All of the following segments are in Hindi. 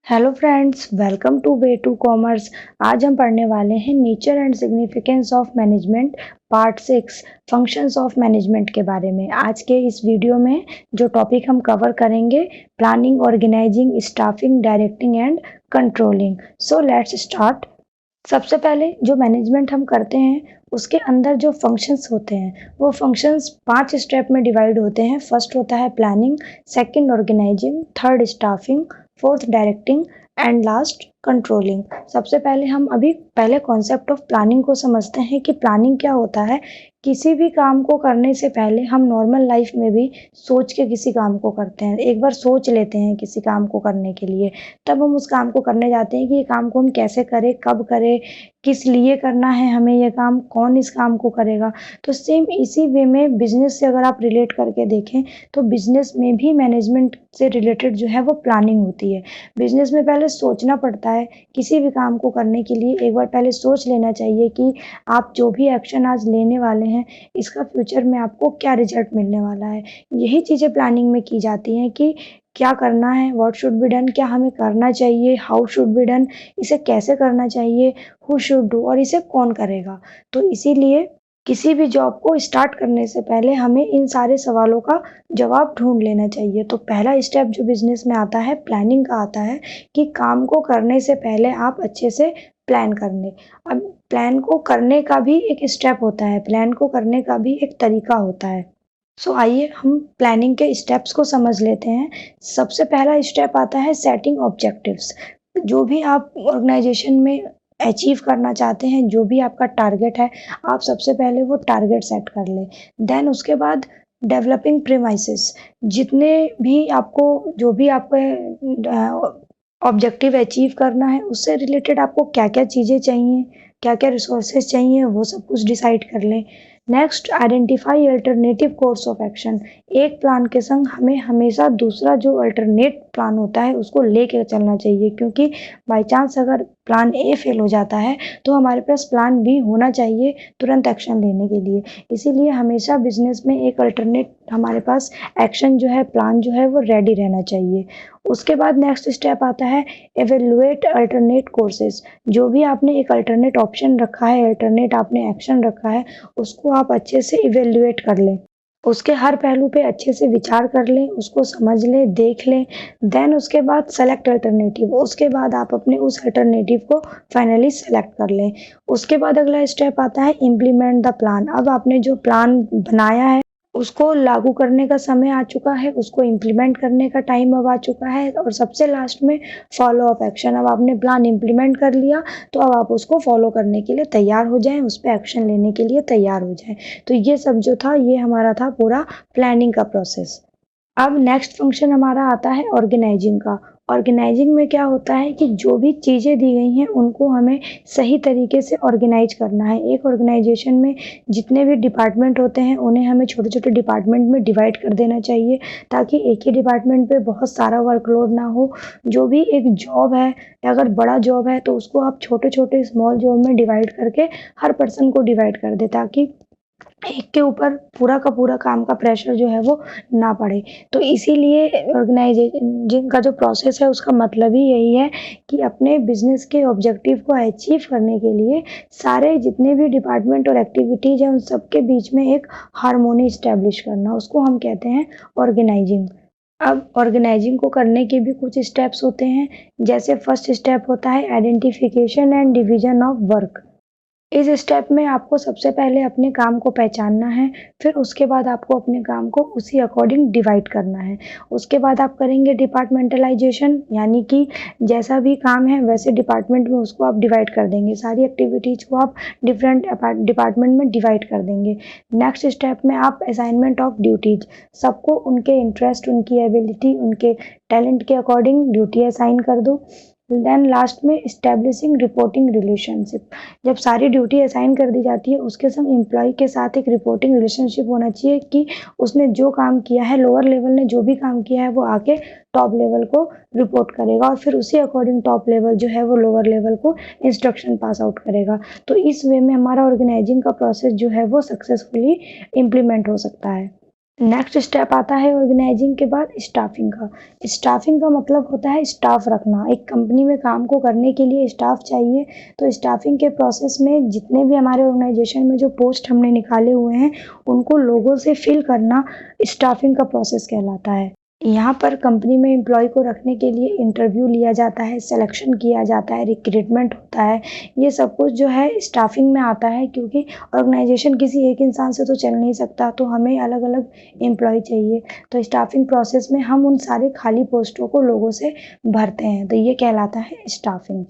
Hello friends, welcome to way to commerce. आज हम पढ़ने वाले हैं nature and significance of management part 6 functions of management के बारे में। आज के इस वीडियो में जो टॉपिक हम कवर करेंगे, planning, organising, staffing, directing and controlling. So let's start. सबसे पहले जो मैनेजमेंट हम करते हैं उसके अंदर जो फंक्शंस होते हैं वो फंक्शंस 5 स्टेप में डिवाइड होते हैं। फर्स्ट होता है planning, second organising, third staffing, fourth directing and last controlling. सबसे पहले हम अभी पहले कॉन्सेप्ट ऑफ प्लानिंग को समझते हैं कि प्लानिंग क्या होता है। किसी भी काम को करने से पहले हम नॉर्मल लाइफ में भी सोच के किसी काम को करते हैं। एक बार सोच लेते हैं किसी काम को करने के लिए, तब हम उस काम को करने जाते हैं कि ये काम को हम कैसे करें, कब करें, किस लिए करना है हमें ये काम, कौन इस काम को करेगा। तो सेम इसी वे में बिजनेस से अगर आप रिलेट करके देखें तो बिजनेस में भी मैनेजमेंट से रिलेटेड जो है वो प्लानिंग होती है। बिजनेस में पहले सोचना पड़ता है। किसी भी काम को करने के लिए एक बार पहले सोच लेना चाहिए कि आप जो भी एक्शन आज लेने वाले हैं इसका फ्यूचर में आपको क्या रिजल्ट मिलने वाला है। यही चीज़ें प्लानिंग में की जाती हैं कि क्या करना है, व्हाट शुड बी डन, क्या हमें करना चाहिए, हाउ शुड बी डन, इसे कैसे करना चाहिए, हु शुड डू, और इसे कौन करेगा। तो इसीलिए किसी भी जॉब को स्टार्ट करने से पहले हमें इन सारे सवालों का जवाब ढूंढ लेना चाहिए। तो पहला स्टेप जो बिजनेस में आता है प्लानिंग का आता है कि काम को करने से पहले आप अच्छे से प्लान कर लें। अब प्लान को करने का भी एक स्टेप होता है, प्लान को करने का भी एक तरीका होता है। सो आइए हम प्लानिंग के स्टेप्स को समझ लेते हैं। सबसे पहला स्टेप आता है सेटिंग ऑब्जेक्टिव्स। जो भी आप ऑर्गेनाइजेशन में अचीव करना चाहते हैं, जो भी आपका टारगेट है, आप सबसे पहले वो टारगेट सेट कर लें। देन उसके बाद डेवलपिंग प्रीमाइसेस। जितने भी आपको जो भी आपको ऑब्जेक्टिव अचीव करना है उससे रिलेटेड आपको क्या क्या चीज़ें चाहिए, क्या क्या रिसोर्सेज चाहिए, वो सब कुछ डिसाइड कर लें। Next, identify alternative course of action. एक प्लान के संग हमें हमेशा दूसरा जो अल्टरनेट प्लान होता है उसको लेके चलना चाहिए, क्योंकि बाई चांस अगर प्लान ए फेल हो जाता है तो हमारे पास प्लान बी होना चाहिए तुरंत एक्शन लेने के लिए। इसीलिए हमेशा बिजनेस में एक अल्टरनेट हमारे पास एक्शन जो है, प्लान जो है वो रेडी रहना चाहिए। उसके बाद नेक्स्ट स्टेप आता है एवेल्युएट अल्टरनेट कोर्सेज। जो भी आपने एक अल्टरनेट ऑप्शन रखा है, अल्टरनेट आपने एक्शन रखा है, उसको आप अच्छे से इवेल्युएट कर लें। उसके हर पहलू पे अच्छे से विचार कर लें, उसको समझ लें, देख लें। देन उसके बाद सेलेक्ट अल्टरनेटिव। उसके बाद आप अपने उस अल्टरनेटिव को फाइनली सेलेक्ट कर लें। उसके बाद अगला स्टेप आता है इम्प्लीमेंट द प्लान। अब आपने जो प्लान बनाया है उसको लागू करने का समय आ चुका है, उसको इम्प्लीमेंट करने का टाइम अब आ चुका है। और सबसे लास्ट में फॉलो अप एक्शन। अब आपने प्लान इम्प्लीमेंट कर लिया तो अब आप उसको फॉलो करने के लिए तैयार हो जाएं, उस पर एक्शन लेने के लिए तैयार हो जाएं। तो ये सब जो था ये हमारा था पूरा प्लानिंग का प्रोसेस। अब नेक्स्ट फंक्शन हमारा आता है ऑर्गेनाइजिंग का। ऑर्गेनाइजिंग में क्या होता है कि जो भी चीज़ें दी गई हैं उनको हमें सही तरीके से ऑर्गेनाइज करना है। एक ऑर्गेनाइजेशन में जितने भी डिपार्टमेंट होते हैं उन्हें हमें छोटे छोटे डिपार्टमेंट में डिवाइड कर देना चाहिए, ताकि एक ही डिपार्टमेंट पे बहुत सारा वर्कलोड ना हो। जो भी एक जॉब है, अगर बड़ा जॉब है तो उसको आप छोटे छोटे स्मॉल जॉब में डिवाइड करके हर पर्सन को डिवाइड कर दे, ताकि एक के ऊपर पूरा का पूरा काम का प्रेशर जो है वो ना पड़े। तो इसीलिए ऑर्गेनाइजेशन जिनका जो प्रोसेस है उसका मतलब ही यही है कि अपने बिजनेस के ऑब्जेक्टिव को अचीव करने के लिए सारे जितने भी डिपार्टमेंट और एक्टिविटीज़ हैं उन सबके बीच में एक हार्मोनी इस्टेब्लिश करना, उसको हम कहते हैं ऑर्गेनाइजिंग। अब ऑर्गेनाइजिंग को करने के भी कुछ स्टेप्स होते हैं। जैसे फर्स्ट स्टेप होता है identification and division of work. इस स्टेप में आपको सबसे पहले अपने काम को पहचानना है, फिर उसके बाद आपको अपने काम को उसी अकॉर्डिंग डिवाइड करना है। उसके बाद आप करेंगे डिपार्टमेंटलाइजेशन, यानी कि जैसा भी काम है वैसे डिपार्टमेंट में उसको आप डिवाइड कर देंगे, सारी एक्टिविटीज़ को आप डिफरेंट डिपार्टमेंट में डिवाइड कर देंगे। नेक्स्ट स्टेप में आप असाइनमेंट ऑफ ड्यूटीज, सबको उनके इंटरेस्ट, उनकी एबिलिटी, उनके टैलेंट के अकॉर्डिंग ड्यूटी असाइन कर दो। देन लास्ट में इस्टेब्लिशिंग रिपोर्टिंग रिलेशनशिप। जब सारी ड्यूटी असाइन कर दी जाती है उसके संग एम्प्लॉय के साथ एक रिपोर्टिंग रिलेशनशिप होना चाहिए कि उसने जो काम किया है, लोअर लेवल ने जो भी काम किया है वो आके टॉप लेवल को रिपोर्ट करेगा, और फिर उसी अकॉर्डिंग टॉप लेवल जो है वो लोअर लेवल को इंस्ट्रक्शन पास आउट करेगा। तो इस वे में हमारा ऑर्गेनाइजिंग का प्रोसेस जो है वो सक्सेसफुली इम्प्लीमेंट हो सकता है। नेक्स्ट स्टेप आता है ऑर्गेनाइजिंग के बाद स्टाफिंग का। स्टाफिंग का मतलब होता है स्टाफ रखना। एक कंपनी में काम को करने के लिए स्टाफ चाहिए, तो स्टाफिंग के प्रोसेस में जितने भी हमारे ऑर्गेनाइजेशन में जो पोस्ट हमने निकाले हुए हैं, उनको लोगों से फिल करना स्टाफिंग का प्रोसेस कहलाता है। यहाँ पर कंपनी में एम्प्लॉय को रखने के लिए इंटरव्यू लिया जाता है, सिलेक्शन किया जाता है, रिक्रूटमेंट होता है। ये सब कुछ जो है स्टाफिंग में आता है, क्योंकि ऑर्गेनाइजेशन किसी एक इंसान से तो चल नहीं सकता, तो हमें अलग-अलग एम्प्लॉय चाहिए। तो स्टाफिंग प्रोसेस में हम उन सारे खाली पोस्टों को लोगों से भरते हैं, तो ये कहलाता है स्टाफिंग।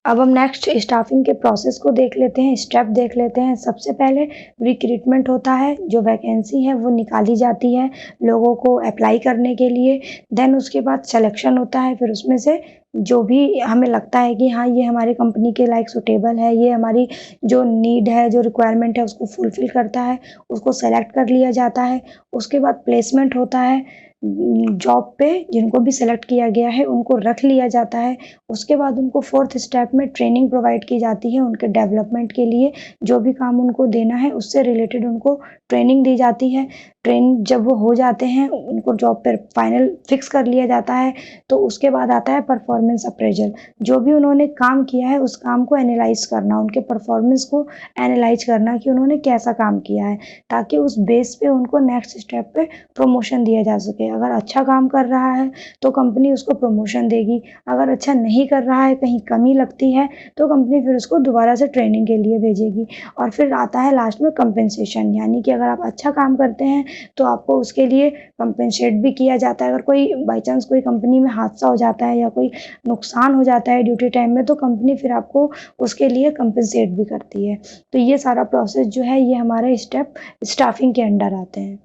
अब हम नेक्स्ट स्टाफिंग के प्रोसेस को देख लेते हैं, स्टेप देख लेते हैं। सबसे पहले रिक्रूटमेंट होता है, जो वैकेंसी है वो निकाली जाती है लोगों को अप्लाई करने के लिए। देन उसके बाद सिलेक्शन होता है, फिर उसमें से जो भी हमें लगता है कि हाँ, ये हमारी कंपनी के लायक सूटेबल है, ये हमारी जो नीड है, जो रिक्वायरमेंट है उसको फुलफ़िल करता है, उसको सेलेक्ट कर लिया जाता है। उसके बाद प्लेसमेंट होता है, जॉब पे जिनको भी सेलेक्ट किया गया है उनको रख लिया जाता है। उसके बाद उनको 4th स्टेप में ट्रेनिंग प्रोवाइड की जाती है उनके डेवलपमेंट के लिए। जो भी काम उनको देना है उससे रिलेटेड उनको ट्रेनिंग दी जाती है। ट्रेन जब वो हो जाते हैं, उनको जॉब पर फाइनल फिक्स कर लिया जाता है, तो उसके बाद आता है परफॉर्मेंस अप्रेज़ल। जो भी उन्होंने काम किया है उस काम को एनालाइज़ करना, उनके परफॉर्मेंस को एनालाइज़ करना कि उन्होंने कैसा काम किया है, ताकि उस बेस पे उनको नेक्स्ट स्टेप पे प्रमोशन दिया जा सके। अगर अच्छा काम कर रहा है तो कंपनी उसको प्रमोशन देगी, अगर अच्छा नहीं कर रहा है, कहीं कमी लगती है, तो कंपनी फिर उसको दोबारा से ट्रेनिंग के लिए भेजेगी। और फिर आता है लास्ट में कंपेंसेशन, यानी कि अगर आप अच्छा काम करते हैं तो आपको उसके लिए कंपेंसेट भी किया जाता है। अगर कोई बाय चांस कोई कंपनी में हादसा हो जाता है या कोई नुकसान हो जाता है ड्यूटी टाइम में, तो कंपनी फिर आपको उसके लिए कंपेंसेट भी करती है। तो ये सारा प्रोसेस जो है, ये हमारे स्टेप स्टाफिंग के अंडर आते हैं।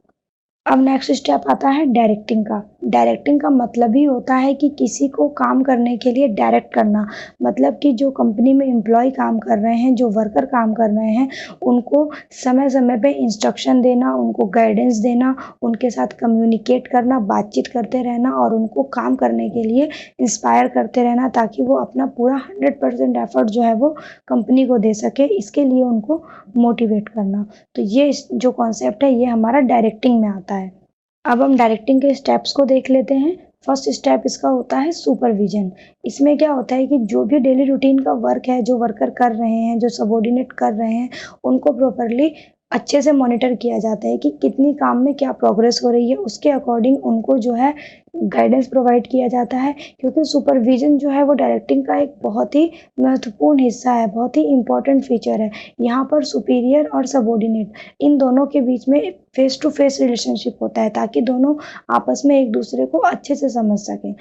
अब नेक्स्ट स्टेप आता है डायरेक्टिंग का। डायरेक्टिंग का मतलब ही होता है कि किसी को काम करने के लिए डायरेक्ट करना। मतलब कि जो कंपनी में एम्प्लॉय काम कर रहे हैं, जो वर्कर काम कर रहे हैं, उनको समय-समय पे इंस्ट्रक्शन देना, उनको गाइडेंस देना, उनके साथ कम्युनिकेट करना, बातचीत करते रहना और उनको काम करने के लिए इंस्पायर करते रहना, ताकि वो अपना पूरा 100% एफर्ट जो है वो कंपनी को दे सके। इसके लिए उनको मोटिवेट करना। तो ये जो कॉन्सेप्ट है, ये हमारा डायरेक्टिंग में आता है। अब हम डायरेक्टिंग के स्टेप्स को देख लेते हैं। फर्स्ट स्टेप इसका होता है सुपरविज़न। इसमें क्या होता है कि जो भी डेली रूटीन का वर्क है, जो वर्कर कर रहे हैं, जो सबऑर्डिनेट कर रहे हैं, उनको प्रॉपर्ली अच्छे से मॉनिटर किया जाता है कि कितनी काम में क्या प्रोग्रेस हो रही है। उसके अकॉर्डिंग उनको जो है गाइडेंस प्रोवाइड किया जाता है, क्योंकि सुपरविज़न जो है वो डायरेक्टिंग का एक बहुत ही महत्वपूर्ण हिस्सा है, बहुत ही इम्पोर्टेंट फीचर है। यहाँ पर सुपीरियर और सबऑर्डिनेट, इन दोनों के बीच में फेस टू फेस रिलेशनशिप होता है, ताकि दोनों आपस में एक दूसरे को अच्छे से समझ सकें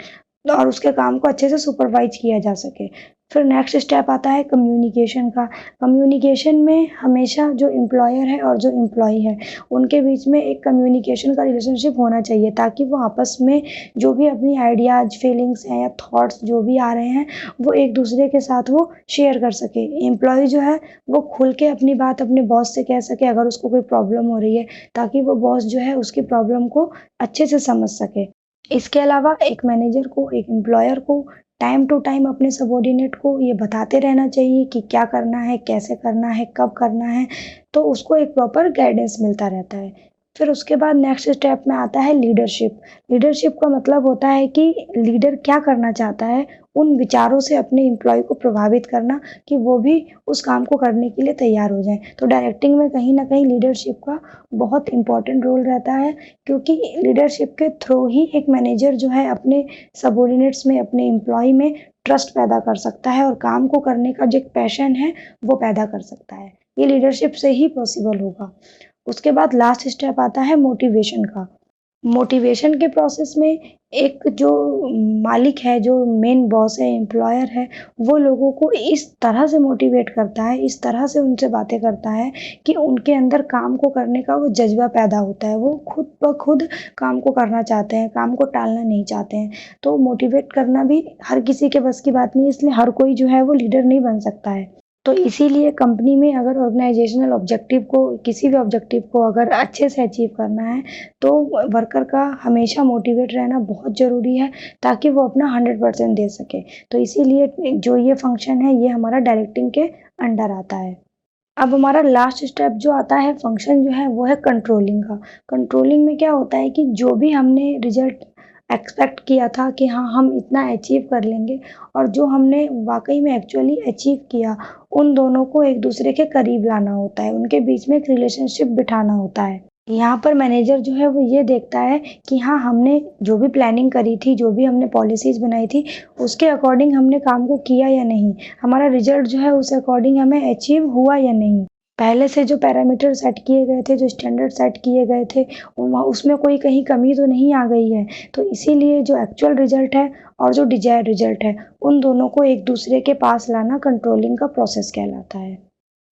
और उसके काम को अच्छे से सुपरवाइज किया जा सके। फिर नेक्स्ट स्टेप आता है कम्युनिकेशन का। कम्युनिकेशन में हमेशा जो एम्प्लॉयर है और जो एम्प्लॉयी है, उनके बीच में एक कम्युनिकेशन का रिलेशनशिप होना चाहिए, ताकि वो आपस में जो भी अपनी आइडियाज़, फीलिंग्स हैं या थॉट्स जो भी आ रहे हैं, वो एक दूसरे के साथ वो शेयर कर सके। एम्प्लॉयी जो है वो खुल के अपनी बात अपने बॉस से कह सके अगर उसको कोई प्रॉब्लम हो रही है, ताकि वो बॉस जो है उसकी प्रॉब्लम को अच्छे से समझ सके। इसके अलावा एक मैनेजर को, एक एम्प्लॉयर को टाइम टू टाइम अपने सबऑर्डिनेट को ये बताते रहना चाहिए कि क्या करना है, कैसे करना है, कब करना है, तो उसको एक प्रॉपर गाइडेंस मिलता रहता है। फिर उसके बाद नेक्स्ट स्टेप में आता है लीडरशिप। लीडरशिप का मतलब होता है कि लीडर क्या करना चाहता है, उन विचारों से अपने एम्प्लॉय को प्रभावित करना कि वो भी उस काम को करने के लिए तैयार हो जाएँ। तो डायरेक्टिंग में कहीं न कहीं लीडरशिप का बहुत इम्पोर्टेंट रोल रहता है, क्योंकि लीडरशिप के थ्रू ही एक मैनेजर जो है अपने सबऑर्डिनेट्स में, अपने एम्प्लॉयी में ट्रस्ट पैदा कर सकता है और काम को करने का जो एक पैशन है, वो पैदा कर सकता है। ये लीडरशिप से ही पॉसिबल होगा। उसके बाद लास्ट स्टेप आता है मोटिवेशन का। मोटिवेशन के प्रोसेस में एक जो मालिक है, जो मेन बॉस है, एम्प्लॉयर है, वो लोगों को इस तरह से मोटिवेट करता है, इस तरह से उनसे बातें करता है कि उनके अंदर काम को करने का वो जज़्बा पैदा होता है। वो खुद ब खुद काम को करना चाहते हैं, काम को टालना नहीं चाहते हैं। तो मोटिवेट करना भी हर किसी के बस की बात नहीं है, इसलिए हर कोई जो है वो लीडर नहीं बन सकता है। तो इसीलिए कंपनी में अगर ऑर्गेनाइजेशनल ऑब्जेक्टिव को, किसी भी ऑब्जेक्टिव को अगर अच्छे से अचीव करना है, तो वर्कर का हमेशा मोटिवेट रहना बहुत ज़रूरी है, ताकि वो अपना 100% दे सके। तो इसीलिए जो ये फंक्शन है, ये हमारा डायरेक्टिंग के अंडर आता है। अब हमारा लास्ट स्टेप जो आता है फंक्शन जो है वो है कंट्रोलिंग का। कंट्रोलिंग में क्या होता है कि जो भी हमने रिजल्ट एक्सपेक्ट किया था कि हाँ हम इतना अचीव कर लेंगे और जो हमने वाकई में एक्चुअली अचीव किया, उन दोनों को एक दूसरे के करीब लाना होता है, उनके बीच में एक रिलेशनशिप बिठाना होता है। यहाँ पर मैनेजर जो है वो ये देखता है कि हाँ हमने जो भी प्लानिंग करी थी, जो भी हमने पॉलिसीज़ बनाई थी, उसके अकॉर्डिंग हमने काम को किया या नहीं, हमारा रिजल्ट जो है उस अकॉर्डिंग हमें अचीव हुआ या नहीं। पहले से जो पैरामीटर सेट किए गए थे, जो स्टैंडर्ड सेट किए गए थे, उसमें कोई कहीं कमी तो नहीं आ गई है। तो इसीलिए जो एक्चुअल रिजल्ट है और जो डिजायर्ड रिजल्ट है, उन दोनों को एक दूसरे के पास लाना कंट्रोलिंग का प्रोसेस कहलाता है।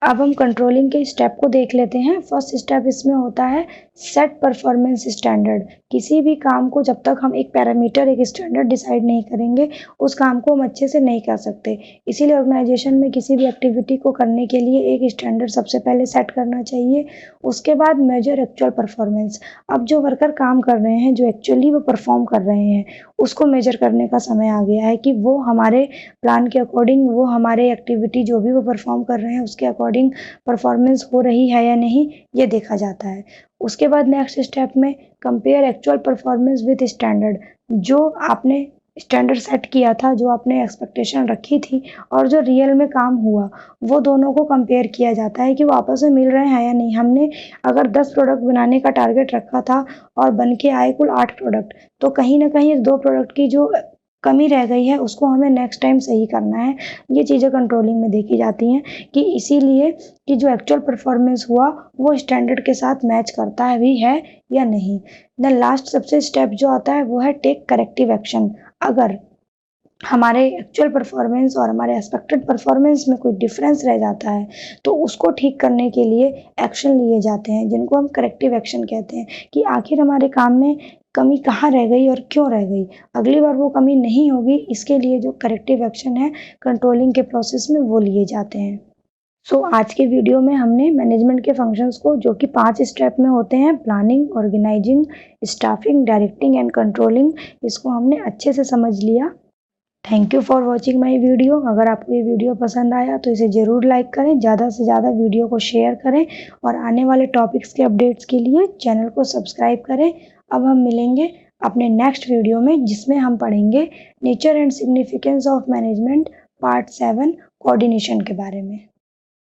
अब हम कंट्रोलिंग के स्टेप को देख लेते हैं। फर्स्ट स्टेप इसमें होता है सेट परफॉर्मेंस स्टैंडर्ड। किसी भी काम को जब तक हम एक पैरामीटर, एक स्टैंडर्ड डिसाइड नहीं करेंगे, उस काम को हम अच्छे से नहीं कर सकते। इसीलिए ऑर्गेनाइजेशन में किसी भी एक्टिविटी को करने के लिए एक स्टैंडर्ड सबसे पहले सेट करना चाहिए। उसके बाद मेजर एक्चुअल परफॉर्मेंस। अब जो वर्कर काम कर रहे हैं, जो एक्चुअली वो परफॉर्म कर रहे हैं, उसको मेजर करने का समय आ गया है कि वो हमारे प्लान के अकॉर्डिंग, वो हमारे एक्टिविटी जो भी वो परफॉर्म कर रहे हैं उसके अकॉर्डिंग परफॉर्मेंस हो रही है या नहीं, ये देखा जाता है। उसके बाद नेक्स्ट स्टेप में compare actual performance with standard. जो आपने स्टैंडर्ड सेट किया था, जो आपने एक्सपेक्टेशन रखी थी और जो रियल में काम हुआ, वो दोनों को कंपेयर किया जाता है कि वो आपस में मिल रहे हैं या नहीं। हमने अगर 10 प्रोडक्ट बनाने का टारगेट रखा था और बन के आए कुल 8 प्रोडक्ट, तो कहीं ना कहीं 2 प्रोडक्ट की जो कमी रह गई है उसको हमें नेक्स्ट टाइम सही करना है। ये चीज़ें कंट्रोलिंग में देखी जाती हैं कि इसीलिए कि जो एक्चुअल परफॉर्मेंस हुआ वो स्टैंडर्ड के साथ मैच करता है भी है या नहीं। देन लास्ट सबसे स्टेप जो आता है वो है टेक करेक्टिव एक्शन। अगर हमारे एक्चुअल परफॉर्मेंस और हमारे एक्सपेक्टेड परफॉर्मेंस में कोई डिफरेंस रह जाता है, तो उसको ठीक करने के लिए एक्शन लिए जाते हैं, जिनको हम करेक्टिव एक्शन कहते हैं कि आखिर हमारे काम में कमी कहाँ रह गई और क्यों रह गई। अगली बार वो कमी नहीं होगी, इसके लिए जो करेक्टिव एक्शन है कंट्रोलिंग के प्रोसेस में वो लिए जाते हैं। आज के वीडियो में हमने मैनेजमेंट के फंक्शंस को, जो कि 5 स्टेप में होते हैं, planning, organising, staffing, directing and controlling, इसको हमने अच्छे से समझ लिया। Thank you for watching my video. अगर आपको ये वीडियो पसंद आया तो इसे ज़रूर लाइक करें, ज़्यादा से ज़्यादा वीडियो को शेयर करें और आने वाले टॉपिक्स के अपडेट्स के लिए चैनल को सब्सक्राइब करें। अब हम मिलेंगे अपने नेक्स्ट वीडियो में, जिसमें हम पढ़ेंगे nature and significance of management part 7 coordination के बारे में।